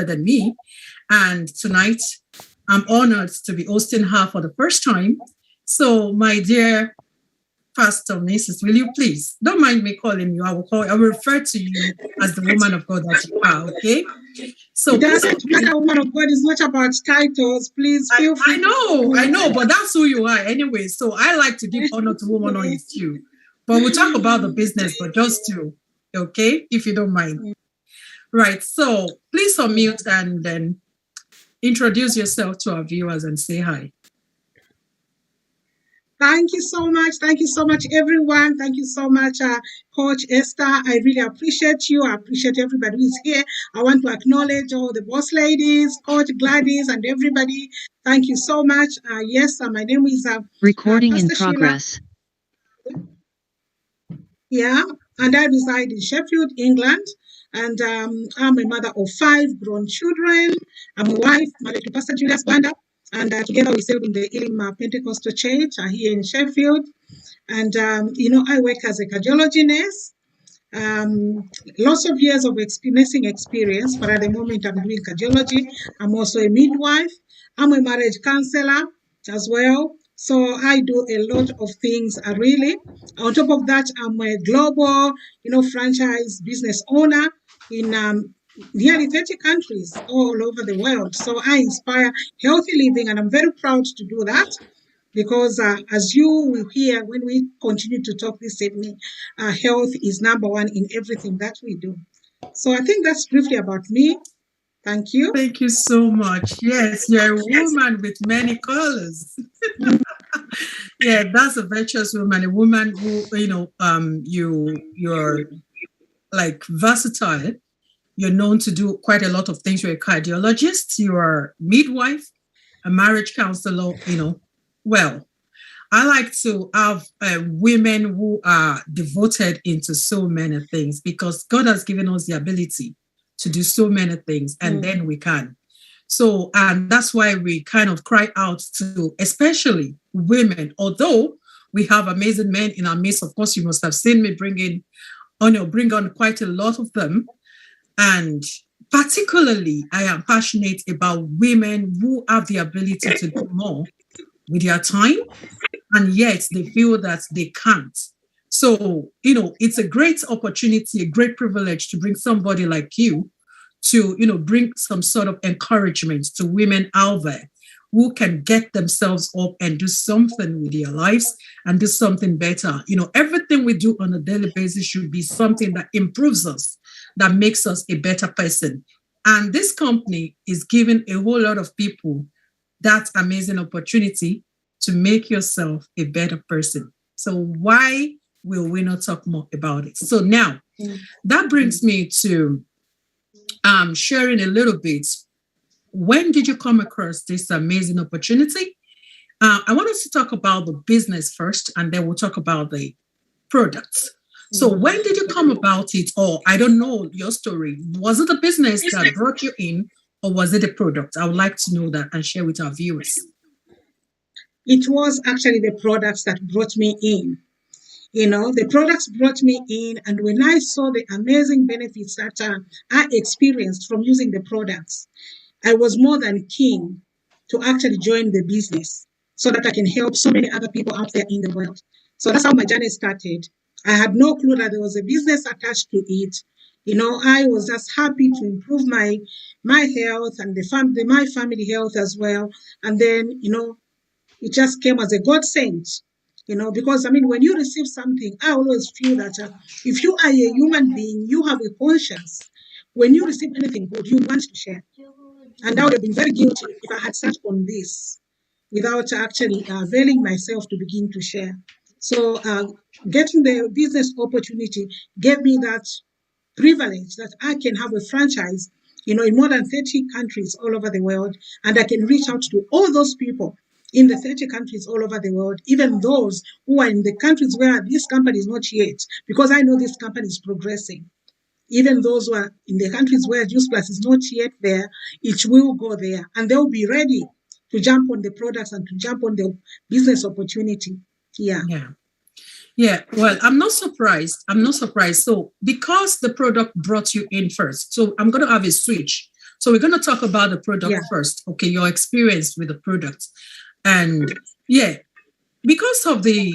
than me. And tonight, I'm honored to be hosting her for the first time. So, my dear Pastor Mrs., will you please don't mind me calling you? I will refer to you as the woman of God that you are, okay? So it doesn't matter, woman of God, is not about titles. Please feel free. I know, but that's who you are anyway. So I like to give honor to woman on his due. But we'll talk about the business, but just to, okay, if you don't mind. Right. So please unmute and then introduce yourself to our viewers and say hi. Thank you so much. Thank you so much, everyone. Thank you so much, Coach Esther. I really appreciate you. I appreciate everybody who's here. I want to acknowledge all the boss ladies, Coach Gladys, and everybody. Thank you so much. Yes, my name is Recording Pastor in progress. Sheila. Yeah, and I reside in Sheffield, England. And I'm a mother of 5 grown children. I'm a wife, married to Pastor Julius Banda. And together we serve in the Elim Pentecostal Church here in Sheffield. And, I work as a cardiology nurse. Lots of years of nursing experience, but at the moment I'm doing cardiology. I'm also a midwife. I'm a marriage counselor as well. So I do a lot of things, really. On top of that, I'm a global, franchise business owner in nearly 30 countries all over the world. So I inspire healthy living, and I'm very proud to do that because as you will hear when we continue to talk this evening, health is number one in everything that we do. So I think that's briefly about me. Thank you. Thank you so much. Yes, you're a woman with many colors. Yeah, that's a virtuous woman, a woman who, you're like versatile. You're known to do quite a lot of things. You're a cardiologist, you're a midwife, a marriage counselor, Well, I like to have women who are devoted into so many things because God has given us the ability to do so many things, and then we can. So, and that's why we kind of cry out to, especially women, although we have amazing men in our midst. Of course, you must have seen me bring on quite a lot of them. And particularly, I am passionate about women who have the ability to do more with their time, and yet they feel that they can't. So, it's a great opportunity, a great privilege to bring somebody like you to, bring some sort of encouragement to women out there who can get themselves up and do something with their lives and do something better. Everything we do on a daily basis should be something that improves us, that makes us a better person. And this company is giving a whole lot of people that amazing opportunity to make yourself a better person. So why will we not talk more about it? So now that brings me to sharing a little bit. When did you come across this amazing opportunity? I want us to talk about the business first, and then we'll talk about the products. So when did you come about it? Or I don't know your story. Was it a business that brought you in, or was it a product? I would like to know that and share with our viewers. It was actually the products that brought me in. The products brought me in, and when I saw the amazing benefits that I experienced from using the products, I was more than keen to actually join the business so that I can help so many other people out there in the world. So that's how my journey started. I had no clue that there was a business attached to it. I was just happy to improve my health and my family health as well. And then, it just came as a godsend. Because when you receive something, I always feel that if you are a human being, you have a conscience. When you receive anything good, you want to share. And I would have been very guilty if I had sat on this without actually availing myself to begin to share. So getting the business opportunity gave me that privilege that I can have a franchise, in more than 30 countries all over the world, and I can reach out to all those people in the 30 countries all over the world, even those who are in the countries where this company is not yet, because I know this company is progressing. Even those who are in the countries where Juice Plus is not yet there, it will go there, and they'll be ready to jump on the products and to jump on the business opportunity. Yeah. Well, I'm not surprised. So because the product brought you in first, so I'm going to have a switch So we're going to talk about the product Yeah. first. Okay, your experience with the product. And yeah, because of the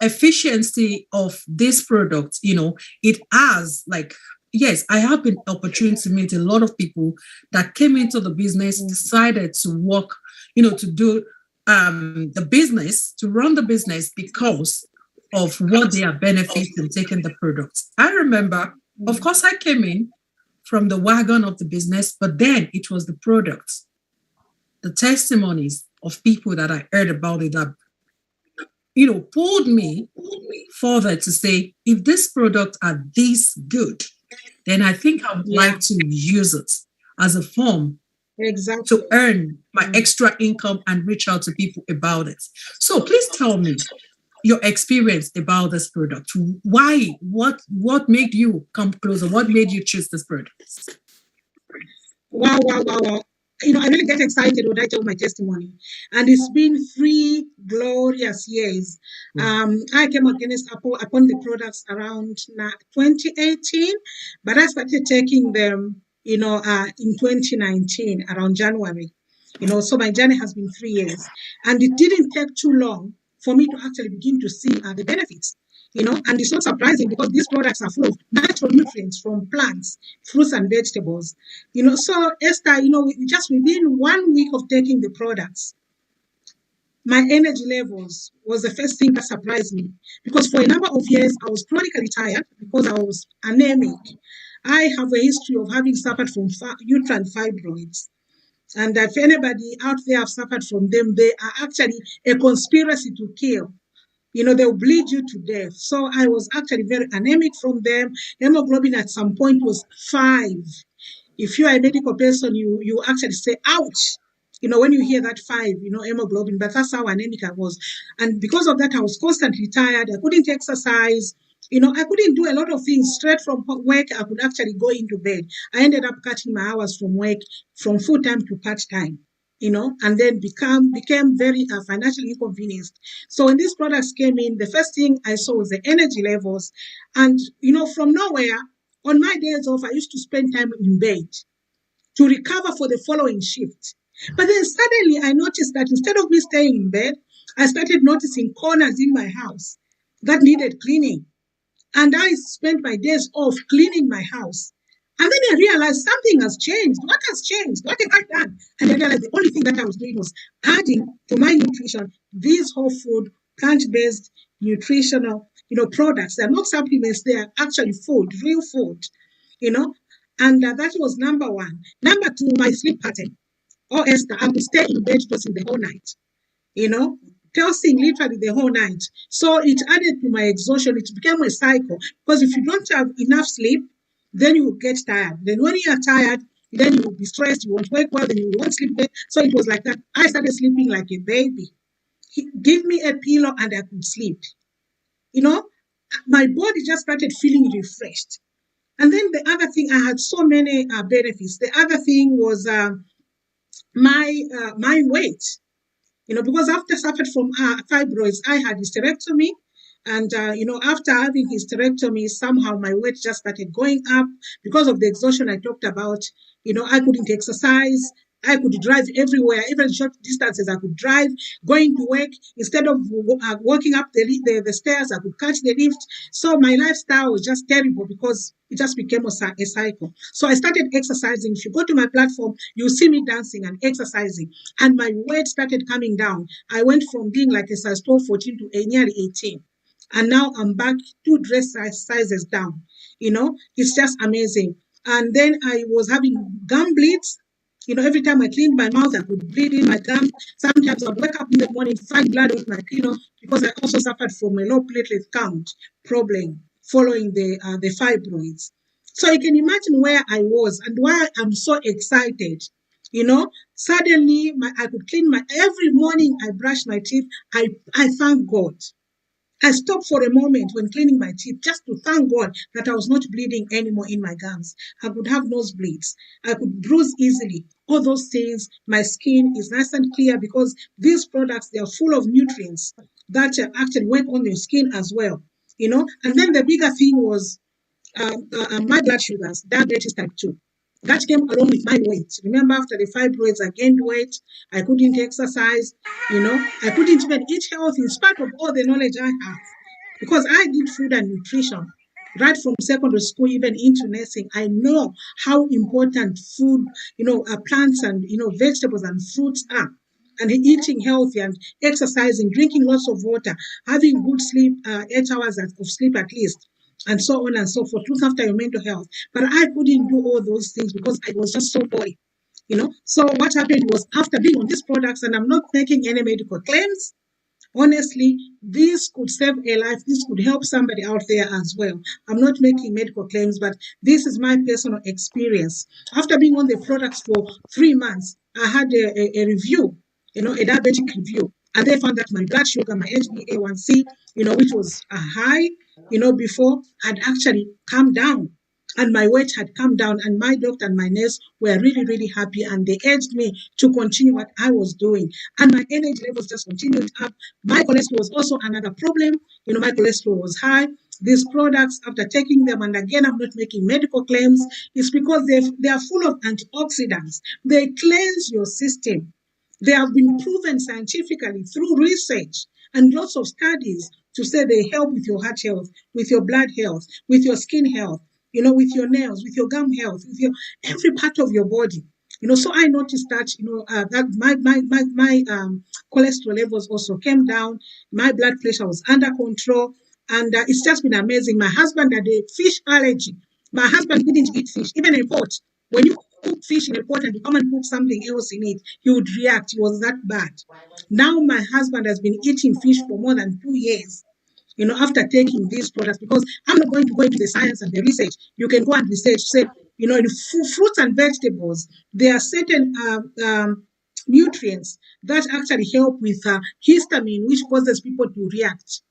efficiency of this product, it has like, yes, I have been opportunity to meet a lot of people that came into the business, decided to work, to do the business, to run the business because of what they are benefits in taking the products. I remember, of course, I came in from the wagon of the business, but then it was the products, the testimonies of people that I heard about it that pulled me further to say, if this product are this good, then I think I would Yeah. like to use it as a form Exactly. to earn my extra income and reach out to people about it. So please tell me your experience about this product. Why? What made you come closer? What made you choose this product? Wow, wow, wow, wow. I really get excited when I tell my testimony. And it's been 3 glorious years. I came against upon the products around 2018, but I started taking them, in 2019, around January. So my journey has been 3 years. And it didn't take too long for me to actually begin to see the benefits. And it's not surprising because these products are full of natural nutrients from plants, fruits, and vegetables. So Esther, just within 1 week of taking the products, my energy levels was the first thing that surprised me because for a number of years I was chronically tired because I was anemic. I have a history of having suffered from uterine fibroids. And if anybody out there have suffered from them, they are actually a conspiracy to kill. They'll bleed you to death. So I was actually very anemic from them. Hemoglobin at some point was 5. If you are a medical person, you actually say, ouch, when you hear that 5, hemoglobin, but that's how anemic I was. And because of that, I was constantly tired. I couldn't exercise. I couldn't do a lot of things straight from work. I could actually go into bed. I ended up cutting my hours from work from full time to part time. And then became very financially inconvenienced. So when these products came in, the first thing I saw was the energy levels. And, from nowhere, on my days off, I used to spend time in bed to recover for the following shift. But then suddenly I noticed that instead of me staying in bed, I started noticing corners in my house that needed cleaning. And I spent my days off cleaning my house. And then I realized something has changed. What has changed? What have I done? And I realized the only thing that I was doing was adding to my nutrition these whole food, plant-based, nutritional, products. They're not supplements. They are actually food, real food, you know. And that was number one. Number two, my sleep pattern. Oh, Esther, I would stay in bed tossing the whole night, you know, tossing literally the whole night. So it added to my exhaustion. It became a cycle because if you don't have enough sleep, then you will get tired. Then when you are tired, then you will be stressed. You won't wake well, then you won't sleep well. So it was like that. I started sleeping like a baby. Give me a pillow and I could sleep. You know, my body just started feeling refreshed. And then the other thing, I had so many benefits. The other thing was my weight. Because after suffered from fibroids, I had hysterectomy. And, after having hysterectomy, somehow my weight just started going up because of the exhaustion I talked about. I couldn't exercise. I could drive everywhere, even short distances. I could drive, going to work. Instead of walking up the stairs, I could catch the lift. So my lifestyle was just terrible because it just became a cycle. So I started exercising. If you go to my platform, you'll see me dancing and exercising. And my weight started coming down. I went from being like a size 12, 14 to nearly 18. And now I'm back 2 dress sizes down. It's just amazing. And then I was having gum bleeds. Every time I cleaned my mouth, I would bleed in my gums. Sometimes I'd wake up in the morning, find blood with my, because I also suffered from a low platelet count problem following the fibroids. So you can imagine where I was and why I'm so excited. Suddenly I could clean every morning I brush my teeth. I thank God. I stopped for a moment when cleaning my teeth just to thank God that I was not bleeding anymore in my gums. I could have nosebleeds. I could bruise easily. All those things, my skin is nice and clear because these products, they are full of nutrients that actually work on your skin as well. And then the bigger thing was my blood sugars, diabetes type 2. That came along with my weight. Remember, after the fibroids, I gained weight. I couldn't exercise. I couldn't even eat healthy in spite of all the knowledge I have. Because I did food and nutrition right from secondary school, even into nursing. I know how important food, plants and, vegetables and fruits are. And eating healthy and exercising, drinking lots of water, having good sleep, 8 hours of sleep at least, and so on and so forth. Look after your mental health. But I couldn't do all those things because I was just so bored. So what happened was, after being on these products, and I'm not making any medical claims, honestly, this could save a life. This could help somebody out there as well. I'm not making medical claims, but this is my personal experience. After being on the products for 3 months, I had a review, a diabetic review, and they found that my blood sugar, my HbA1c, which was high, before, had actually come down, and my weight had come down, and my doctor and my nurse were really, really happy, and they urged me to continue what I was doing. And my energy levels just continued up. My cholesterol was also another problem. My cholesterol was high. These products, after taking them, and again, I'm not making medical claims, it's because they are full of antioxidants. They cleanse your system. They have been proven scientifically through research and lots of studies to say they help with your heart health, with your blood health, with your skin health, with your nails, with your gum health, with your every part of your body. So I noticed that, that my cholesterol levels also came down. My blood pressure was under control. And it's just been amazing. My husband had a fish allergy. My husband couldn't eat fish, even a pot. When you cook fish in a pot and you come and cook something else in it, he would react. It was that bad. Now my husband has been eating fish for more than 2 years, after taking these products, because I'm not going to go into the science and the research. You can go and research, say, in fruits and vegetables, there are certain nutrients that actually help with histamine, which causes people to react.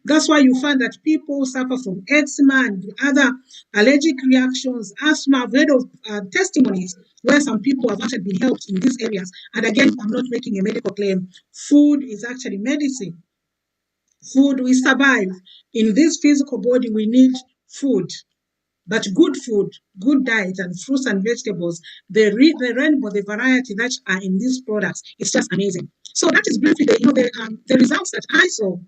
That's why you find that people suffer from eczema and other allergic reactions, asthma. I've heard of testimonies where some people have actually been helped in these areas. And again, I'm not making a medical claim. Food is actually medicine. Food, we survive. In this physical body, we need food. But good food, good diet, and fruits and vegetables, the rainbow, the variety that are in these products, it's just amazing. So that is briefly the results that I saw.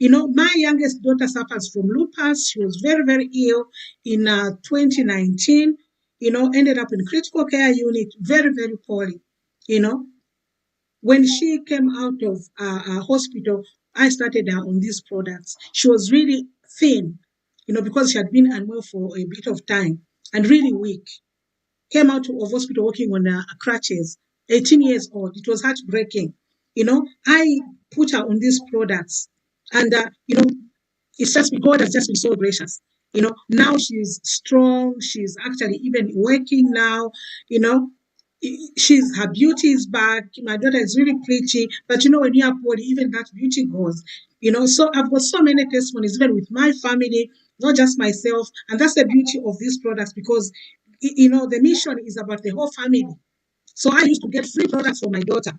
My youngest daughter suffers from lupus. She was very, very ill in 2019. Ended up in critical care unit, very, very poorly. You know, when she came out of hospital, I started her on these products. She was really thin, because she had been unwell for a bit of time and really weak. Came out of hospital working on crutches, 18 years old. It was heartbreaking. I put her on these products, and, it's just God has just been so gracious. Now she's strong. She's actually even working now. You know, her beauty is back. My daughter is really pretty, but when you are poor, even that beauty goes. So I've got so many testimonies, even with my family, not just myself, and that's the beauty of these products, because the mission is about the whole family. So I used to get free products for my daughter.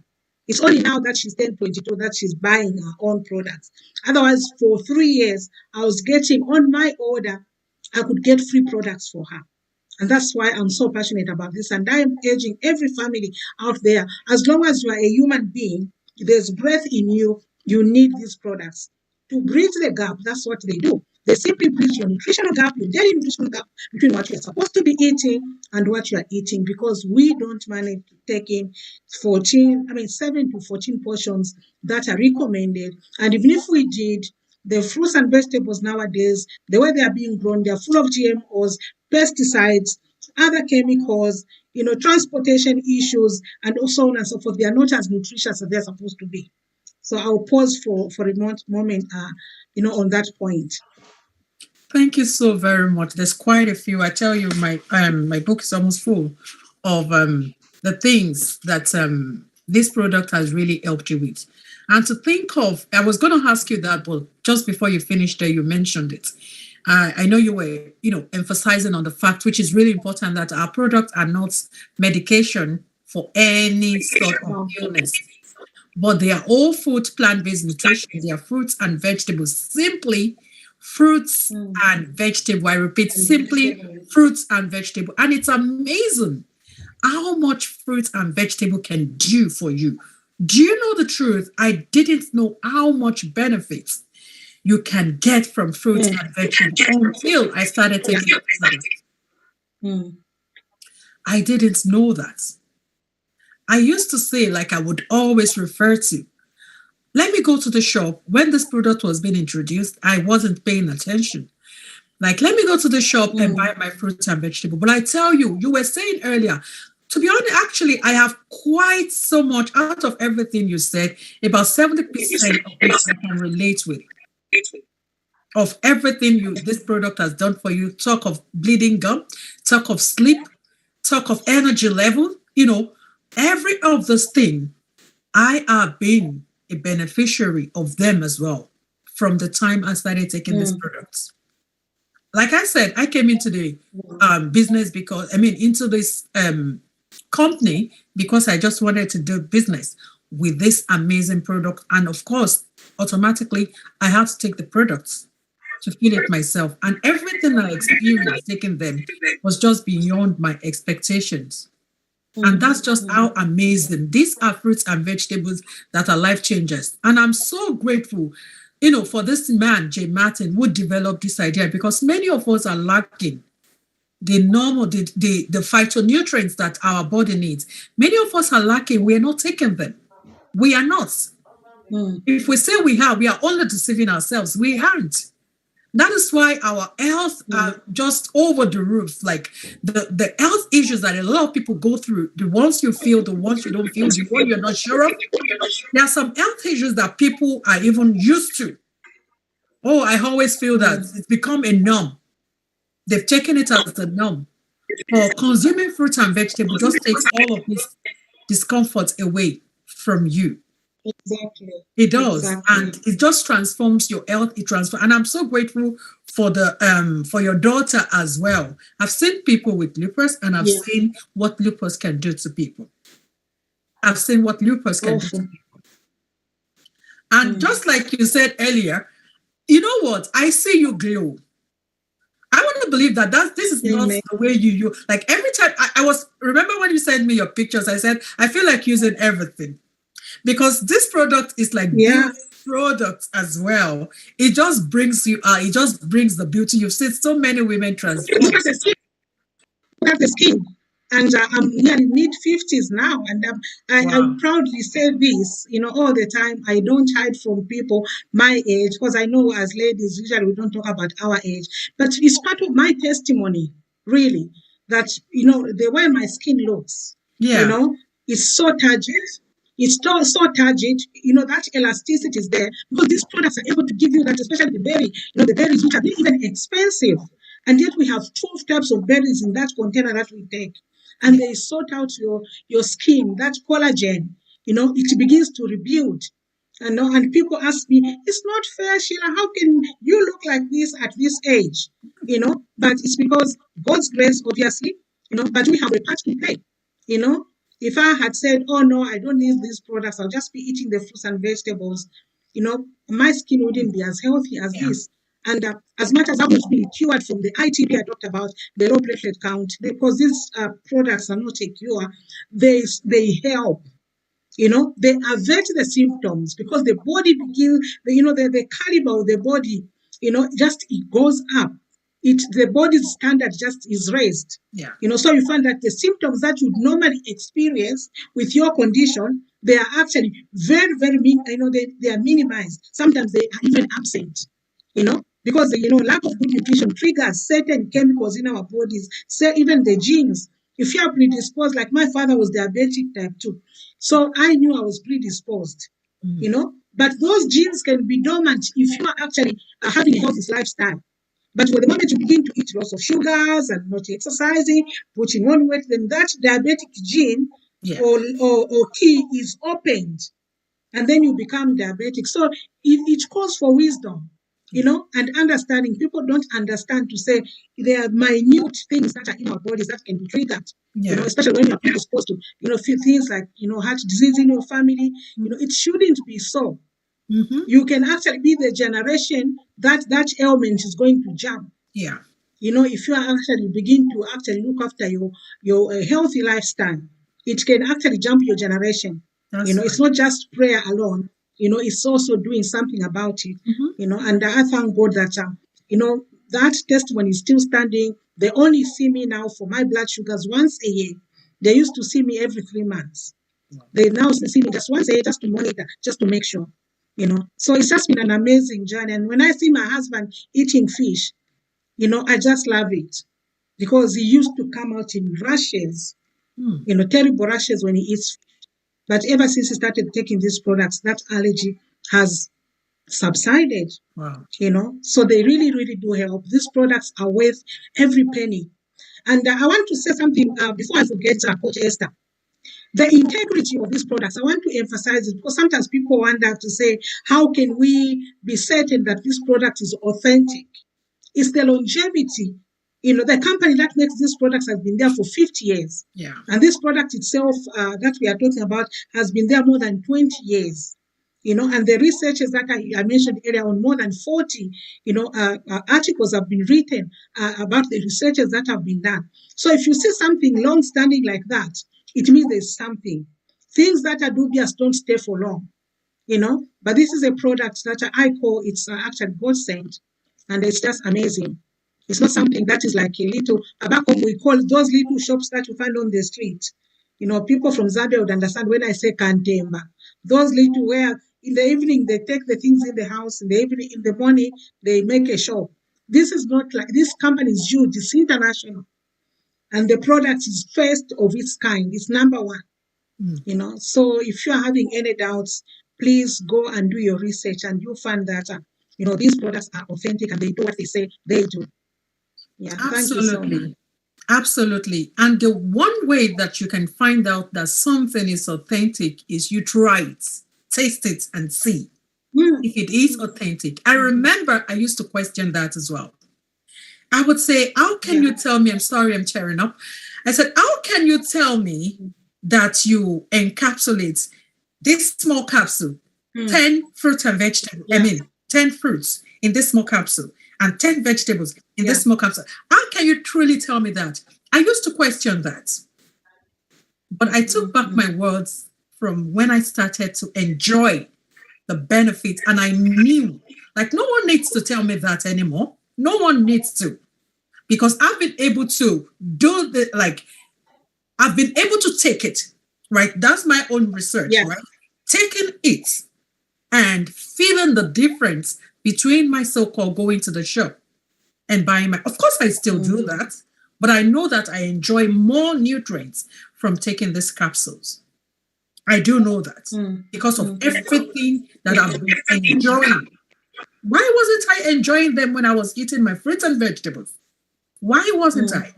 It's only now that she's 10, 22 that she's buying her own products. Otherwise, for 3 years, I was getting on my order, I could get free products for her. And that's why I'm so passionate about this. And I am urging every family out there, as long as you are a human being, there's breath in you, you need these products. To bridge the gap, that's what they do. They simply bridge your nutritional gap, your daily nutritional gap between what you're supposed to be eating and what you're eating, because we don't manage to take in 7 to 14 portions that are recommended. And even if we did, the fruits and vegetables nowadays, the way they are being grown, they are full of GMOs, pesticides, other chemicals, transportation issues, and so on and so forth. They are not as nutritious as they're supposed to be. So I'll pause for a moment, on that point. Thank you so very much. There's quite a few. I tell you, my book is almost full of the things that this product has really helped you with. And to think of, I was going to ask you that, but just before you finished there, you mentioned it. I know you were, emphasizing on the fact, which is really important, that our products are not medication for any sort of illness, but they are all food plant-based nutrition. They are fruits and vegetables simply fruits and vegetable. I repeat, simply fruits and vegetable. And it's amazing how much fruit and vegetable can do for you. Do you know the truth? I didn't know how much benefits you can get from fruits and vegetables until I started taking it. I didn't know that. I used to say, like I would always refer to, let me go to the shop. When this product was being introduced, I wasn't paying attention. Like, let me go to the shop and buy my fruits and vegetables. But I tell you, you were saying earlier, to be honest, actually, I have quite so much out of everything you said, about 70% of which I can relate with. Of everything this product has done for you, talk of bleeding gum, talk of sleep, talk of energy level, every of those things, I have been a beneficiary of them as well from the time I started taking these products. Like I said, I came into the business into this company because I just wanted to do business with this amazing product. And of course, automatically, I had to take the products to feel it myself. And everything I experienced taking them was just beyond my expectations. And that's just how amazing. These are fruits and vegetables that are life changers. And I'm so grateful, for this man, Jay Martin, who developed this idea, because many of us are lacking the phytonutrients that our body needs. Many of us are lacking. We are not taking them. We are not. If we say we are only deceiving ourselves. We aren't. That is why our health are just over the roof. Like the health issues that a lot of people go through, the ones you feel, the ones you don't feel, the one you're not sure of. There are some health issues that people are even used to. Oh, I always feel that it's become a norm. They've taken it as a norm. Or consuming fruit and vegetable just takes all of this discomfort away from you. Exactly. It does, and it just transforms your health. And I'm so grateful for for your daughter as well. I've seen people with lupus, and I've seen what lupus can do to people. I've seen what lupus can do to people. And just like you said earlier, you know what? I see you glow. I want to believe that this is not the way you like every time. Remember when you sent me your pictures, I said, I feel like using everything. Because this product is like product as well. It just brings you it just brings the beauty. You've seen so many women transform. You have the skin. And I'm nearly mid-50s now, and I proudly say this, all the time. I don't hide from people my age, because I know as ladies, usually we don't talk about our age. But it's part of my testimony, really, that, the way my skin looks, it's so turgid. It's so turgid, that elasticity is there because these products are able to give you that, especially the berry, the berries which are even expensive. And yet we have 12 types of berries in that container that we take. And they sort out your skin, that collagen, it begins to rebuild. And people ask me, it's not fair, Sheila, how can you look like this at this age? But it's because God's grace, obviously, but we have a part to play, If I had said, oh no, I don't need these products, I'll just be eating the fruits and vegetables, my skin wouldn't be as healthy as this. And as much as I was being cured from the ITP I talked about, the low platelet count, because these products are not a cure, they help. They avert the symptoms because the body begins, the caliber of the body, just it goes up. The body's standard just is raised. So you find that the symptoms that you normally experience with your condition, they are actually very, very, they are minimized. Sometimes they are even absent, because lack of good nutrition triggers certain chemicals in our bodies, say even the genes. If you are predisposed, like my father was diabetic type 2, so I knew I was predisposed, but those genes can be dormant if you are actually having a healthy lifestyle. But for the moment you begin to eat lots of sugars and not exercising, putting on weight, then that diabetic gene or key is opened, and then you become diabetic. So it calls for wisdom, and understanding. People don't understand to say there are minute things that are in our bodies that can be triggered, especially when you're exposed to, things like, heart disease in your family. It shouldn't be so. You can actually be the generation that ailment is going to jump. Yeah. If you actually begin to actually look after your healthy lifestyle, it can actually jump your generation. That's It's right. not just prayer alone. It's also doing something about it. Mm-hmm. And I thank God that that testimony is still standing. They only see me now for my blood sugars once a year. They used to see me every 3 months. They now see me just once a year, just to monitor, just to make sure. So it's just been an amazing journey. And when I see my husband eating fish, I just love it, because he used to come out in rashes, Mm. terrible rashes when he eats. But ever since he started taking these products, that allergy has subsided, Wow. So they really, really do help. These products are worth every penny. And I want to say something before I forget, Coach Esther. The integrity of these products, I want to emphasize it, because sometimes people wonder to say, how can we be certain that this product is authentic? It's the longevity. The company that makes these products has been there for 50 years. Yeah. And this product itself that we are talking about has been there more than 20 years. And the researchers that I mentioned earlier on, more than 40, articles have been written about the researches that have been done. So if you see something long-standing like that, it means there's something. Things that are dubious don't stay for long. But this is a product that I call, it's actually God sent, and it's just amazing. It's not something that is like a little, back home we call those little shops that you find on the street. People from Zambia would understand when I say kantemba. Those little, where in the evening they take the things in the house, in the evening, in the morning they make a shop. This is not like, this company is huge, it's international, and the product is first of its kind. It's number one. Mm. So if you're having any doubts, please go and do your research, and you'll find that these products are authentic and they do what they say they do. Yeah, thank you so much. Absolutely. Absolutely. And the one way that you can find out that something is authentic is you try it, taste it, and see if it is authentic. I remember I used to question that as well. I would say, how can you tell me? I'm sorry, I'm tearing up. I said, how can you tell me that you encapsulate this small capsule, 10 fruits and vegetables? I mean, 10 fruits in this small capsule and 10 vegetables in this small capsule. How can you truly tell me that? I used to question that. But I took back my words from when I started to enjoy the benefits, and I knew, like, no one needs to tell me that anymore. No one needs to, because I've been able to do the, like, I've been able to take it, right? That's my own research, right? Taking it and feeling the difference between my so-called going to the shop and buying my, of course I still do that, but I know that I enjoy more nutrients from taking these capsules. I do know that because of everything that I've been enjoying. Why wasn't I enjoying them when I was eating my fruits and vegetables? Why wasn't I?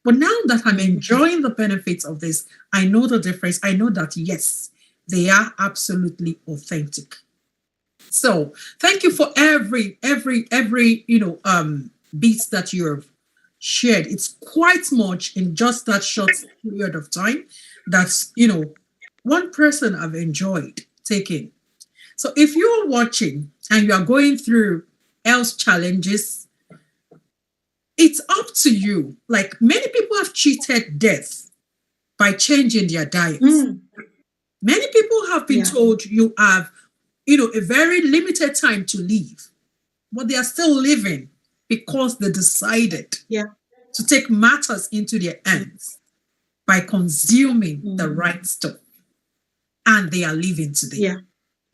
But now that I'm enjoying the benefits of this, I know the difference. I know that, yes, they are absolutely authentic. So thank you for every beats that you've shared. It's quite much in just that short period of time. That's, one person I've enjoyed taking. So if you're watching and you are going through health challenges, it's up to you. Like, many people have cheated death by changing their diets. Many people have been told you have, a very limited time to live, but they are still living because they decided to take matters into their hands by consuming the right stuff. And they are living today.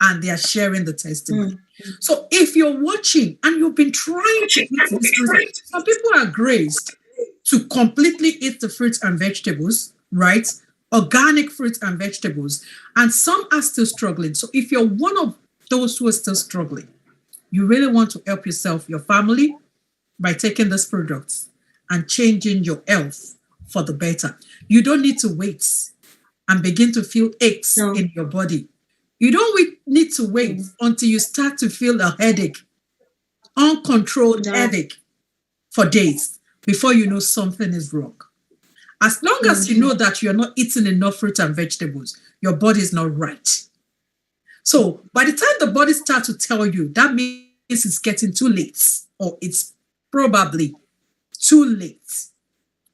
And they are sharing the testimony. So if you're watching and you've been trying to eat this fruit, some people are graced to completely eat the fruits and vegetables, right? Organic fruits and vegetables. And some are still struggling. So if you're one of those who are still struggling, you really want to help yourself, your family, by taking these products and changing your health for the better. You don't need to wait and begin to feel aches in your body. You don't need to wait until you start to feel a headache, uncontrolled headache for days before you know something is wrong. As long as you know that you're not eating enough fruit and vegetables, your body is not right. So by the time the body starts to tell you, that means means it's getting too late, or it's probably too late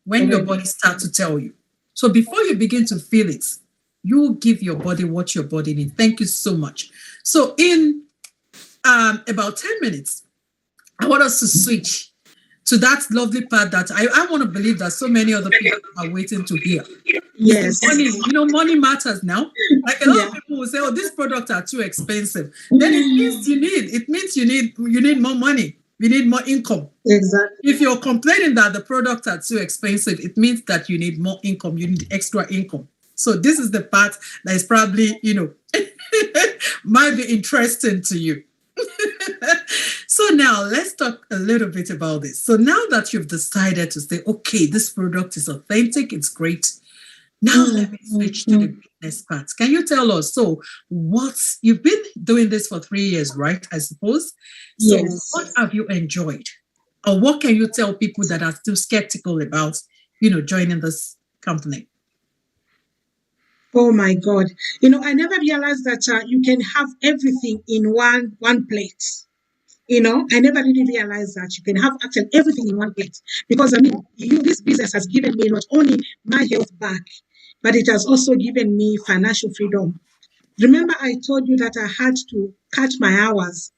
when your body starts to tell you. So before you begin to feel it, you give your body what your body needs. Thank you so much. So in about 10 minutes, I want us to switch to that lovely part that I want to believe that so many other people are waiting to hear. Yes. Money, money matters now. Like a lot of people will say, "Oh, these products are too expensive." Then it means you need more money. You need more income. Exactly. If you're complaining that the products are too expensive, it means that you need more income. You need extra income. So this is the part that is probably, might be interesting to you. So now let's talk a little bit about this. So now that you've decided to say, okay, this product is authentic, it's great. Now let me switch to the business part. Can you tell us, so you've been doing this for 3 years, right? I suppose. So Yes. what have you enjoyed? Or what can you tell people that are still skeptical about, joining this company? Oh my God. I never realized that you can have everything in one plate. I never really realized that you can have actually everything in one plate. Because this business has given me not only my health back, but it has also given me financial freedom. Remember, I told you that I had to cut my hours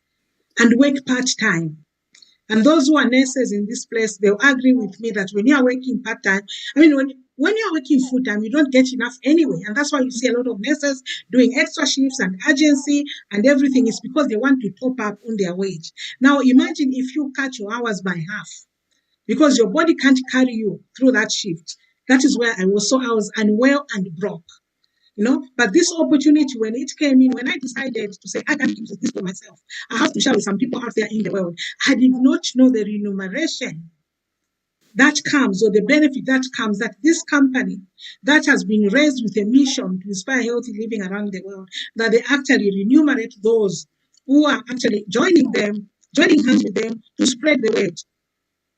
and work part-time. And those who are nurses in this place, they'll agree with me that when you are working part-time, when you're working full-time, you don't get enough anyway. And that's why you see a lot of nurses doing extra shifts and agency and everything is because they want to top up on their wage. Now, imagine if you cut your hours by half because your body can't carry you through that shift. That is where I was unwell and broke. But this opportunity, when it came in, when I decided to say, I can't keep this for myself, I have to share with some people out there in the world. I did not know the remuneration that comes, or the benefit that comes, that this company that has been raised with a mission to inspire healthy living around the world, that they actually remunerate those who are actually joining hands with them to spread the word.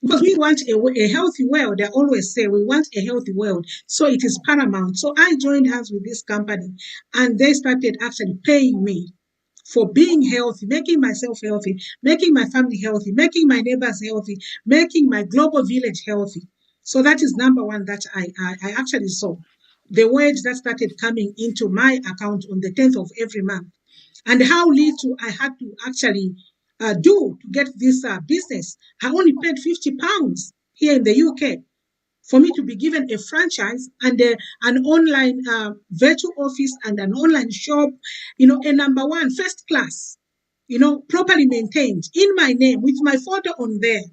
Because we want a healthy world. I always say we want a healthy world. So it is paramount. So I joined hands with this company and they started actually paying me for being healthy, making myself healthy, making my family healthy, making my neighbors healthy, making my global village healthy. So that is number one that I actually saw. The wage that started coming into my account on the 10th of every month and how little I had to actually do to get this business. I only paid £50 here in the UK for me to be given a franchise and an online virtual office and an online shop, a number one, first class, properly maintained in my name with my photo on there.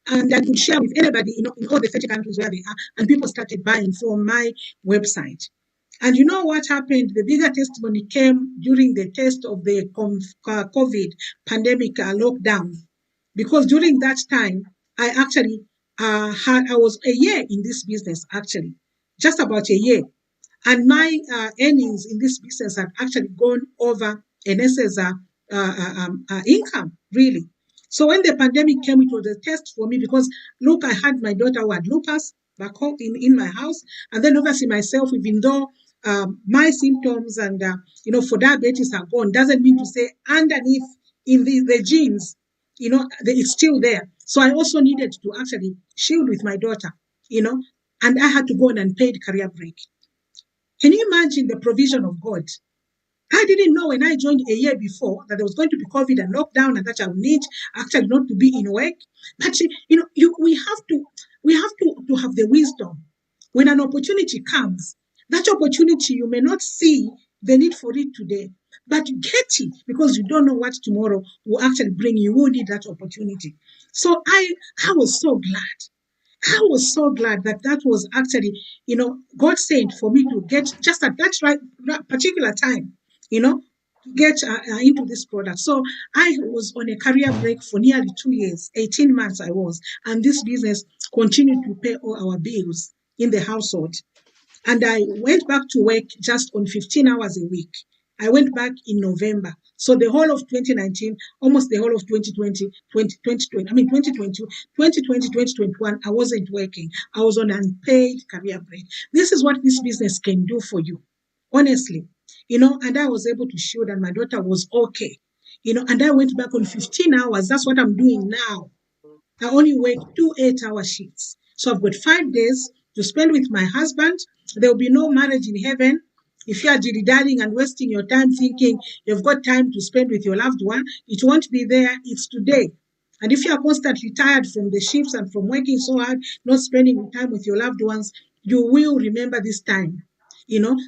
And I could share with anybody, in all the 30 countries where they are. And people started buying from my website. And you know what happened? The bigger testimony came during the test of the COVID pandemic lockdown. Because during that time, I actually I was a year in this business, actually, just about a year. And my earnings in this business had actually gone over an income, really. So when the pandemic came, it was a test for me because, look, I had my daughter who had lupus back home in my house. And then obviously myself, even though my symptoms and, for diabetes are gone, doesn't mean to say underneath in the genes, it's still there. So I also needed to actually shield with my daughter, and I had to go on unpaid career break. Can you imagine the provision of God? I didn't know when I joined a year before that there was going to be COVID and lockdown and that I would need actually not to be in work. But we have to have the wisdom. When an opportunity comes, that opportunity you may not see the need for it today, but you get it because you don't know what tomorrow will actually bring you. You will need that opportunity. So I was so glad. I was so glad that was actually, God sent for me to get just at that particular time, to get into this product. So I was on a career break for nearly 2 years, 18 months I was, and this business continued to pay all our bills in the household. And I went back to work just on 15 hours a week. I went back in November. So the whole of 2019, almost the whole of 2020, 2021, I wasn't working. I was on unpaid career break. This is what this business can do for you, honestly. And I was able to shield and my daughter was okay. and I went back on 15 hours. That's what I'm doing now. I only work 2 8-hour shifts. So I've got 5 days to spend with my husband. There will be no marriage in heaven. If you are dilly-dallying and wasting your time thinking you've got time to spend with your loved one, it won't be there. It's today. And if you are constantly tired from the shifts and from working so hard, not spending time with your loved ones, you will remember this time.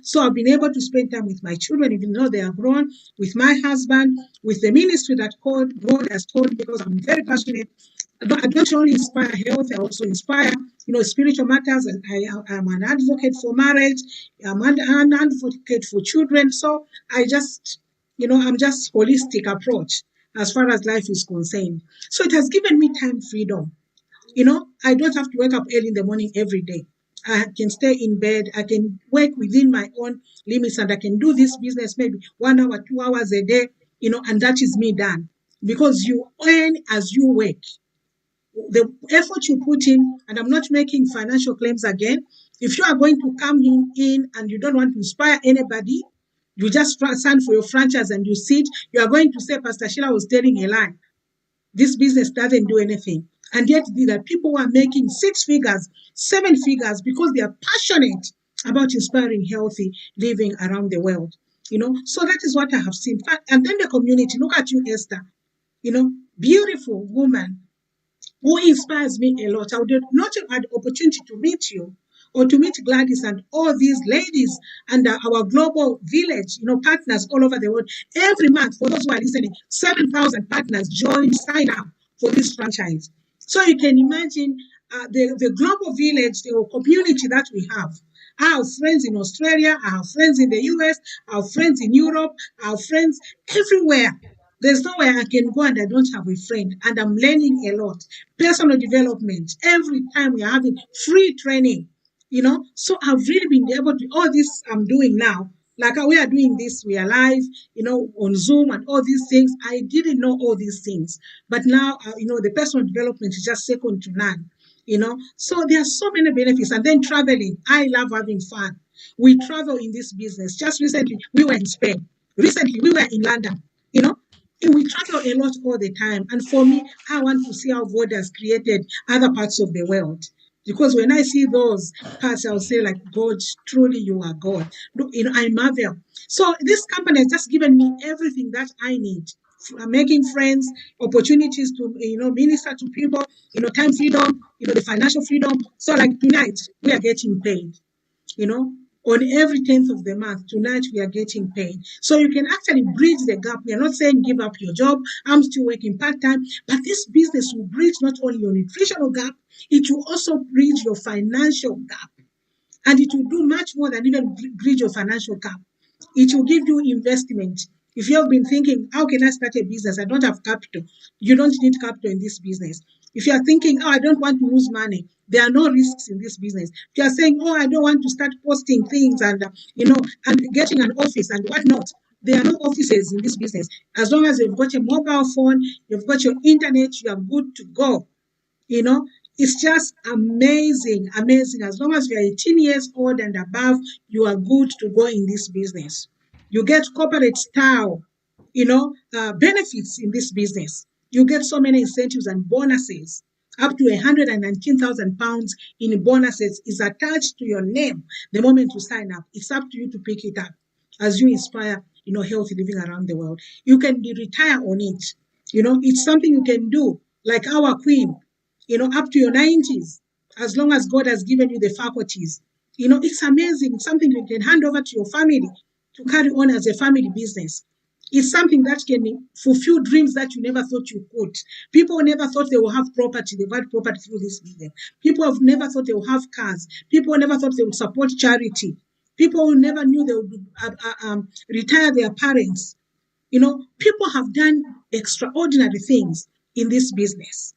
So I've been able to spend time with my children, even though they are grown, with my husband, with the ministry that God has called me, because I'm very passionate. I don't only inspire health, I also inspire, spiritual matters. And I'm an advocate for marriage. I'm an advocate for children. So I'm just holistic approach as far as life is concerned. So it has given me time freedom. I don't have to wake up early in the morning every day. I can stay in bed. I can work within my own limits, and I can do this business maybe 1 hour, 2 hours a day, and that is me done. Because you earn as you work. The effort you put in, and I'm not making financial claims again. If you are going to come in and you don't want to inspire anybody, you just sign for your franchise and you sit, you are going to say, Pastor Sheila was telling a lie. This business doesn't do anything. And yet there are people who are making 6 figures, 7 figures, because they are passionate about inspiring healthy living around the world. So that is what I have seen. And then the community, look at you, Esther, beautiful woman who inspires me a lot. I would not have had the opportunity to meet you or to meet Gladys and all these ladies and our global village, partners all over the world. Every month, for those who are listening, 7,000 partners sign up for this franchise. So you can imagine the global village, the community that we have. I have friends in Australia, I have friends in the US, I have friends in Europe, I have friends everywhere. There's nowhere I can go and I don't have a friend, and I'm learning a lot. Personal development. Every time we are having free training, So I've really been able to, all this I'm doing now, like we are doing this, we are live, on Zoom and all these things. I didn't know all these things, but now, the personal development is just second to none. So there are so many benefits. And then traveling. I love having fun. We travel in this business. Just recently, we were in Spain. Recently, we were in London. You know, we travel a lot all the time. And for me, I want to see how God has created other parts of the world. Because when I see those parts, I'll say, like, God, truly you are God. Look, I marvel. So this company has just given me everything that I need. Making friends, opportunities to, minister to people, time freedom, the financial freedom. So like tonight, we are getting paid, you know, on every 10th of the month. Tonight, we are getting paid. So you can actually bridge the gap. We are not saying give up your job. I'm still working part-time, but this business will bridge not only your nutritional gap, it will also bridge your financial gap. And it will do much more than even bridge your financial gap. It will give you investment. If you have been thinking, how can I start a business? I don't have capital. You don't need capital in this business. If you are thinking, oh, I don't want to lose money, there are no risks in this business. If you are saying, oh, I don't want to start posting things and, and getting an office and whatnot, there are no offices in this business. As long as you've got a mobile phone, you've got your internet, you are good to go. It's just amazing, amazing. As long as you are 18 years old and above, you are good to go in this business. You get corporate style, benefits in this business. You get so many incentives and bonuses. Up to £119,000 in bonuses is attached to your name the moment you sign up. It's up to you to pick it up as you inspire, healthy living around the world. You can retire on it. It's something you can do, like our queen, up to your 90s, as long as God has given you the faculties. It's amazing. It's something you can hand over to your family to carry on as a family business. It's something that can fulfill dreams that you never thought you could. People never thought they will have property. They've had property through this business. People have never thought they will have cars. People never thought they would support charity. People who never knew they would retire their parents. People have done extraordinary things in this business.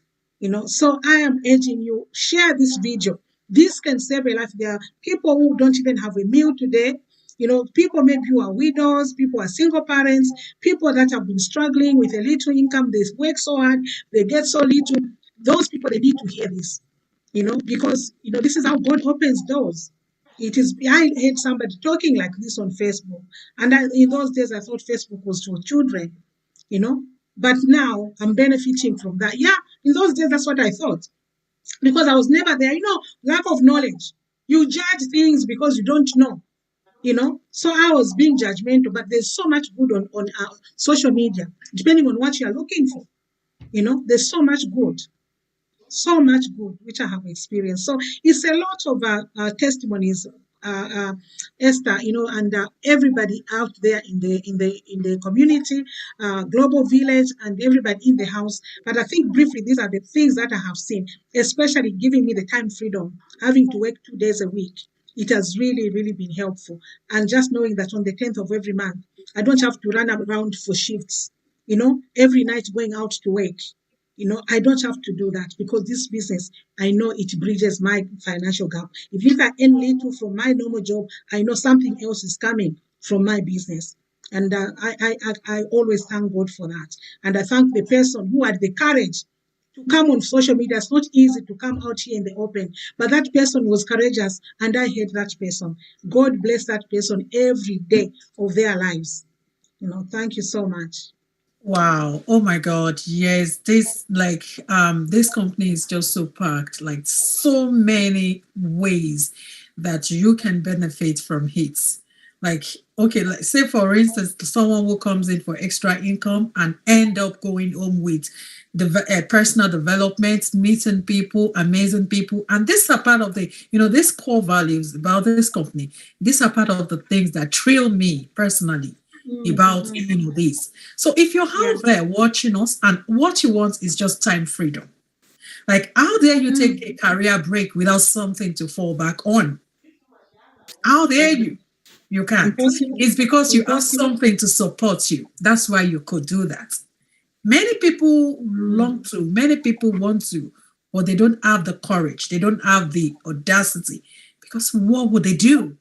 So I am urging you, share this video. This can save a life. There are people who don't even have a meal today. People maybe who are widows, people are single parents, people that have been struggling with a little income. They work so hard, they get so little. Those people, they need to hear this, because, this is how God opens doors. I heard somebody talking like this on Facebook. And in those days, I thought Facebook was for children. you know. But now I'm benefiting from that. Yeah, in those days, that's what I thought because I was never there. You know, lack of knowledge. You judge things because you don't know, you know. So I was being judgmental, but there's so much good on social media, depending on what you're looking for. You know, there's so much good which I have experienced. So it's a lot of testimonies, Esther, you know, and everybody out there in the community, global village, and everybody in the house. But I think briefly, these are the things that I have seen, especially giving me the time freedom, having to work 2 days a week. It has really, really been helpful. And just knowing that on the 10th of every month, I don't have to run around for shifts, you know, every night going out to work. You know, I don't have to do that because this business, I know it bridges my financial gap. If I earn little from my normal job, I know something else is coming from my business. And I always thank God for that. And I thank the person who had the courage to come on social media. It's not easy to come out here in the open, but that person was courageous and I hate that person. God bless that person every day of their lives. You know, thank you so much. Wow. Oh my God. Yes. This company is just so packed, like so many ways that you can benefit from it. Like, okay, like say for instance, someone who comes in for extra income and end up going home with personal development, meeting people, amazing people. And these are part of these core values about this company. These are part of the things that thrill me personally about Mm-hmm. this. So if you're Yeah. out there watching us and what you want is just time freedom, like how dare you take a Mm. career break without something to fall back on? How dare you? You can't. Impossible. It's because you have Impossible. something to support you. That's why you could do that. Many people long Mm. to, many people want to, but they don't have the courage. They don't have the audacity because what would they do?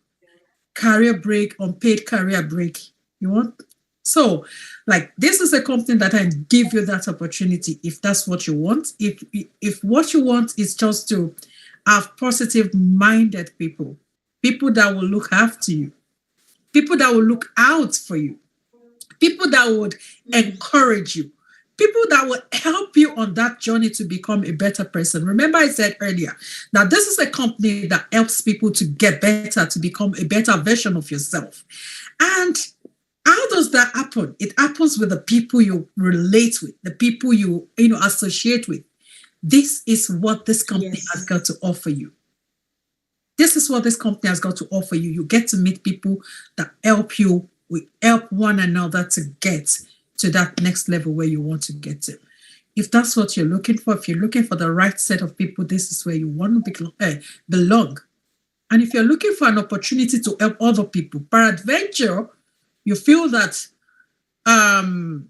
Career break, unpaid career break. You want so like this is a company that can give you that opportunity if that's what you want. If what you want is just to have positive minded people, people that will look after you, people that will look out for you, people that would Mm. encourage you, people that will help you on that journey to become a better person. Remember, I said earlier that this is a company that helps people to get better, to become a better version of yourself. And how does that happen? It happens with the people you relate with, the people you associate with. This is what this company has Yes. got to offer you. This is what this company has got to offer you. You get to meet people that help you, we help one another to get to that next level where you want to get to. If that's what you're looking for, if you're looking for the right set of people, this is where you want to belong. And if you're looking for an opportunity to help other people, peradventure, you feel that um,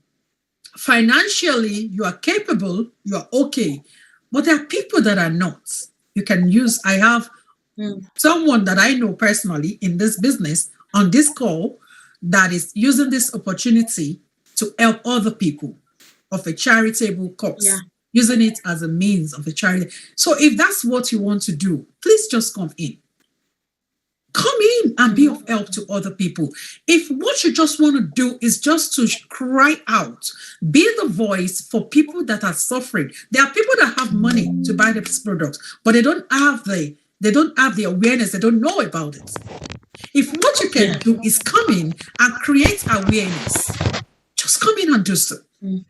financially you are capable, you are okay, but there are people that are not. You can use, I have Mm. someone that I know personally in this business on this call that is using this opportunity to help other people of a charitable Yeah. cause, using it as a means of a charity. So if that's what you want to do, please just come in. Come in and be Mm-hmm. of help to other people. If what you just want to do is just to cry out, be the voice for people that are suffering. There are people that have money to buy this product, but they don't have the awareness, they don't know about it. If what you can Yeah. do is come in and create awareness, just come in and do so. Mm.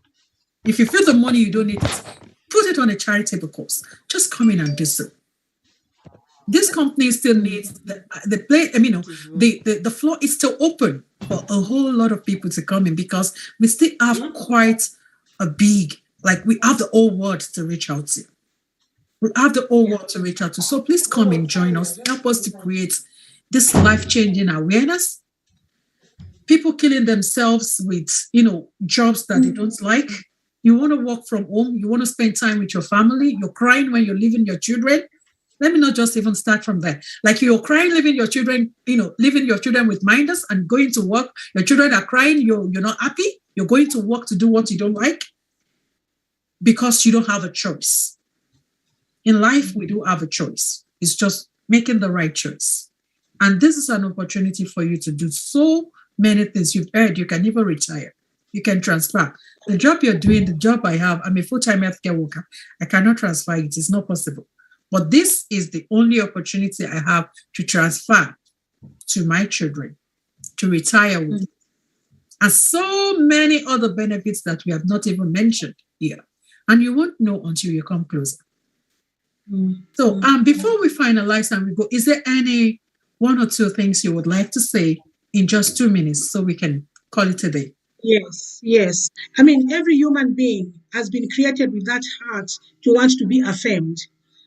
If you feel the money you don't need it, put it on a charitable cause. Just come in and do so. This company still needs Mm. the play. I mean, the floor is still open for a whole lot of people to come in because we still have quite a big, like we have the whole world to reach out to. We have the whole Yeah. world to reach out to. So please come and join us. Help us to create this life-changing awareness. People killing themselves with, jobs that they Mm. don't like. You want to work from home. You want to spend time with your family. You're crying when you're leaving your children. Let me not just even start from there. Like you're crying, leaving your children, leaving your children with minders and going to work. Your children are crying. You're not happy. You're going to work to do what you don't like because you don't have a choice. In life, we do have a choice. It's just making the right choice. And this is an opportunity for you to do so many things. You've heard you can even retire. you can transfer. The job you're doing, the job I have, I'm a full-time healthcare worker. I cannot transfer it. It's not possible. But this is the only opportunity I have to transfer to my children, to retire with. And so many other benefits that we have not even mentioned here. And you won't know until you come closer. So before we finalize and we go, is there any one or two things you would like to say in just 2 minutes so we can call it a day? Yes. I mean, every human being has been created with that heart to want to be affirmed.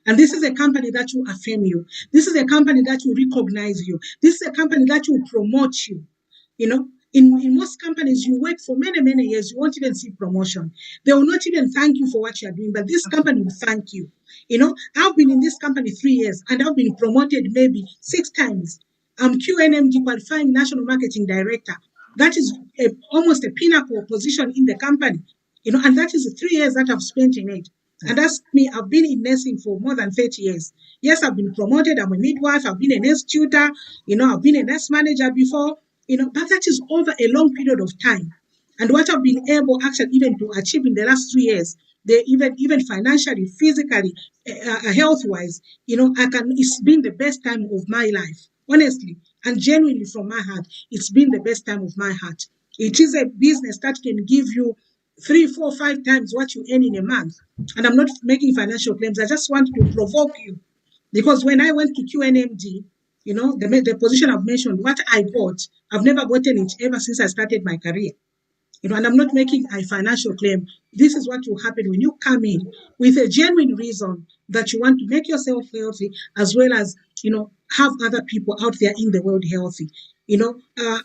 And this is a company that will affirm you. This is a company that will recognize you. This is a company that will promote you. You know, in most companies, you work for many, many years, you won't even see promotion. They will not even thank you for what you are doing, but this company will thank you. You know, I've been in this company 3 years and I've been promoted maybe 6 times. I'm QNMD qualifying national marketing director. That is almost a pinnacle position in the company, you know, and that is the 3 years that I've spent in it. And that's me. I've been in nursing for more than 30 years. Yes, I've been promoted. I'm a midwife. I've been a nurse tutor. You know, I've been a nurse manager before, you know, but that is over a long period of time. And what I've been able actually even to achieve in the last 3 years, they even financially, physically, health-wise, you know, it's been the best time of my life, honestly, and genuinely from my heart, it's been the best time of my heart. It is a business that can give you 3, 4, 5 times what you earn in a month. And I'm not making financial claims. I just want to provoke you. Because when I went to QNMD, you know, the position I've mentioned, what I got, I've never gotten it ever since I started my career. You know, and I'm not making a financial claim. This is what will happen when you come in with a genuine reason that you want to make yourself healthy, as well as, you know, have other people out there in the world healthy. You know,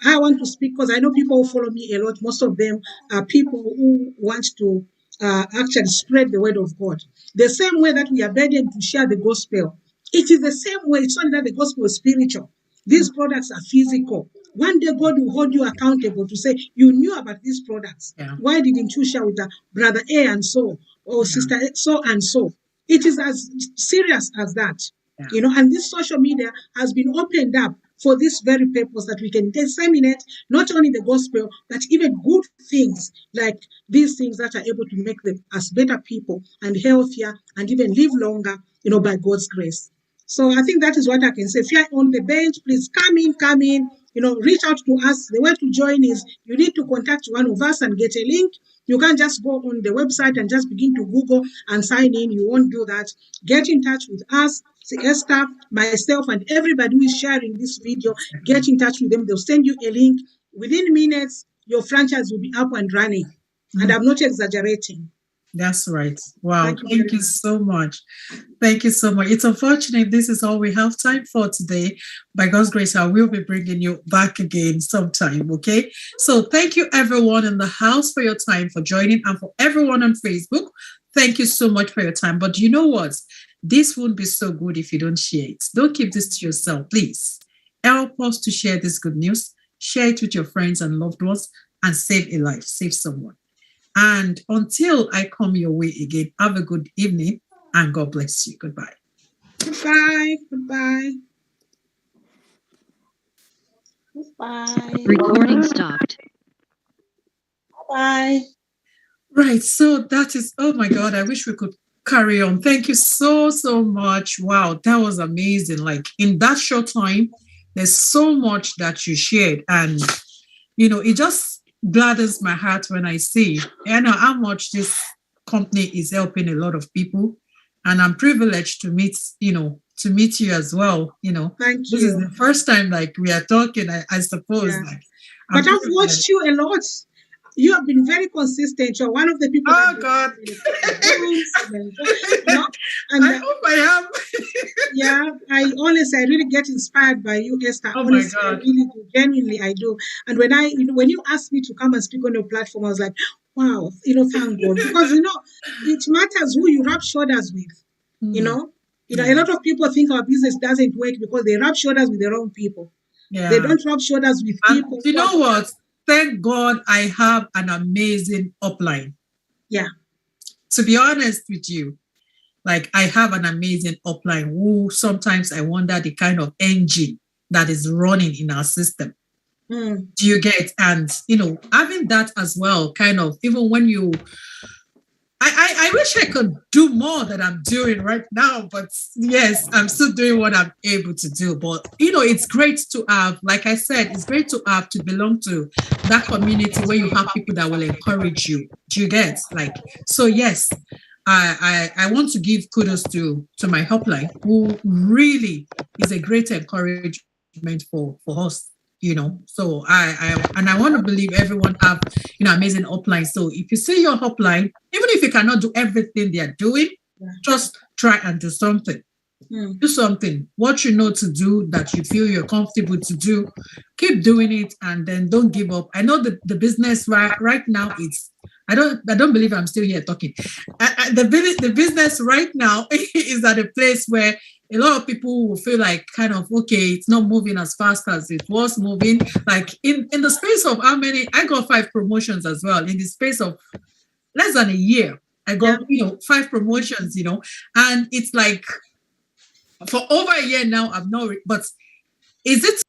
I want to speak because I know people who follow me a lot. Most of them are people who want to actually spread the word of God. The same way that we are burdened to share the gospel, it is the same way. It's only that the gospel is spiritual. These products are physical. One day God will hold you accountable to say, you knew about these products. Yeah. Why didn't you share with brother A and so, or sister so and so? It is as serious as that. Yeah. You know, and this social media has been opened up for this very purpose, that we can disseminate not only the gospel, but even good things like these things that are able to make them as better people and healthier and even live longer, you know, by God's grace. So I think that is what I can say. If you're on the bench, please come in, you know, reach out to us. The way to join is you need to contact one of us and get a link. You can't just go on the website and just begin to Google and sign in. You won't do that. Get in touch with us, Esther, myself, and everybody who is sharing this video. Get in touch with them. They'll send you a link. Within minutes, your franchise will be up and running. And I'm not exaggerating. That's right. Wow. Thank you so much. Thank you so much. It's unfortunate this is all we have time for today. By God's grace, I will be bringing you back again sometime, okay? So thank you everyone in the house for your time, for joining, and for everyone on Facebook. Thank you so much for your time. But you know what? This won't be so good if you don't share it. Don't keep this to yourself, please. Help us to share this good news. Share it with your friends and loved ones and save a life, save someone. And until I come your way again, have a good evening and God bless you. Goodbye. Goodbye. Goodbye. Goodbye. Recording stopped. Bye. Right. So that is, oh my God, I wish we could carry on. Thank you so much. Wow, that was amazing. Like in that short time, there's so much that you shared. And, you know, it just gladdens my heart when I see, you know, how much this company is helping a lot of people. And I'm privileged to meet, you know, to meet you as well. You know, Thank this you. is the first time like we are talking, I suppose. Yeah. Like, but I've watched you a lot. You have been very consistent. You're one of the people. Oh God! And I hope I am. Yeah, I really get inspired by you, Esther. Oh honestly, my God. I really do. Genuinely, I do. And when you asked me to come and speak on your platform, I was like, wow, you know, thank God, because you know, it matters who you rub shoulders with. You know, a lot of people think our business doesn't work because they rub shoulders with the wrong people. Yeah. They don't rub shoulders with people. You know what? Thank God I have an amazing upline. Yeah. To be honest with you, like I have an amazing upline who sometimes I wonder the kind of engine that is running in our system. Mm. Do you get? And, having that as well, kind of, even when I wish I could do more than I'm doing right now, but yes, I'm still doing what I'm able to do. But, it's great to have, like I said, it's great to have to belong to that community where you have people that will encourage you. Do you get? Like, so yes, I want to give kudos to my helpline, who really is a great encouragement for us. So I want to believe everyone have amazing upline. So if you see your upline, even if you cannot do everything they are doing, just try and do something. Do something. What you know to do that you feel you're comfortable to do, keep doing it, and then don't give up. I know that the business right now, it's I don't believe I'm still here talking. The business right now is at a place where a lot of people will feel like kind of, okay, it's not moving as fast as it was moving. Like in the space of how many, I got 5 promotions as well in the space of less than a year. I got 5 promotions, and it's like for over a year now, I've not. But is it